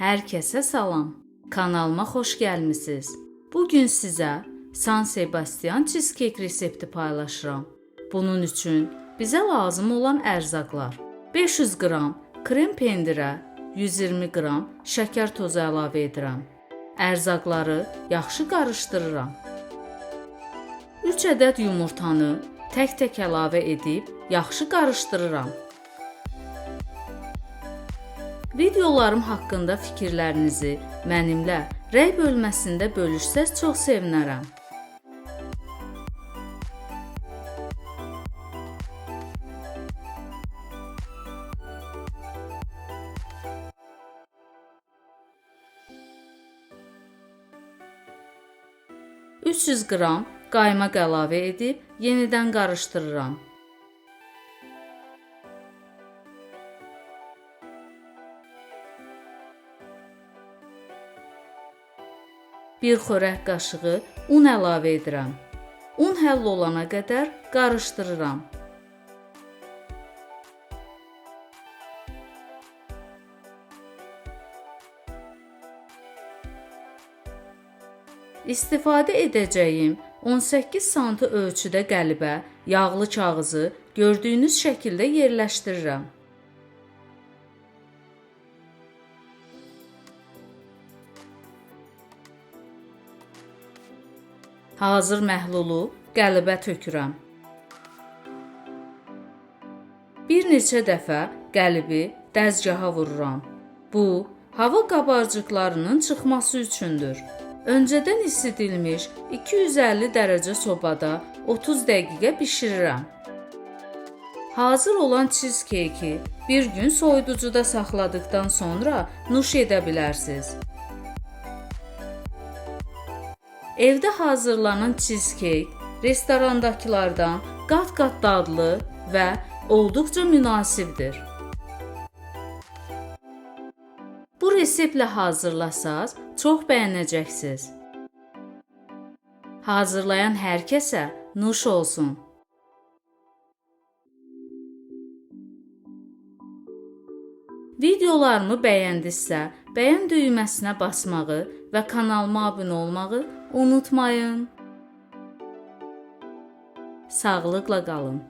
Hər kəsə salam. Kanalıma xoş gəlmisiniz. Bu gün sizə San Sebastian cheesecake resepti paylaşıram. Bunun üçün bizə lazım olan ərzaqlar: 500 qram krem pendirə 120 qram şəkər tozu əlavə edirəm. Ərzaqları yaxşı qarışdırıram. 3 ədəd yumurtanı tək-tək əlavə edib yaxşı qarışdırıram. Videolarım haqqında fikirlərinizi mənimlə rəy bölməsində bölüşsəz çox sevinərəm. $300 qram qaymaq əlavə edib yenidən qarışdırıram. Bir xörək qaşığı un əlavə edirəm. Un həll olana qədər qarışdırıram. İstifadə edəcəyim 18 sm ölçüdə qəlibə yağlı kağızı gördüyünüz şəkildə yerləşdirirəm. Hazır məhlulu qəlibə tökürəm. Bir neçə dəfə qəlibi dəzgaha vururam. Bu, hava qabarcıqlarının çıxması üçündür. Öncədən isidilmiş 250 dərəcə sobada 30 dəqiqə bişirirəm. Hazır olan cheesecake-i bir gün soyuducuda saxladıqdan sonra nuş edə bilərsiniz. Evdə hazırlanan cheesecake restorandakılardan qat-qat dadlı və olduqca münasibdir. Bu reseptlə hazırlasaz çox bəyənəcəksiniz. Hazırlayan hər kəsə nuş olsun. Videolarımı bəyəndinizsə, bəyən düyməsinə basmağı və kanalıma abunə olmağı unutmayın. Sağlıqla qalın.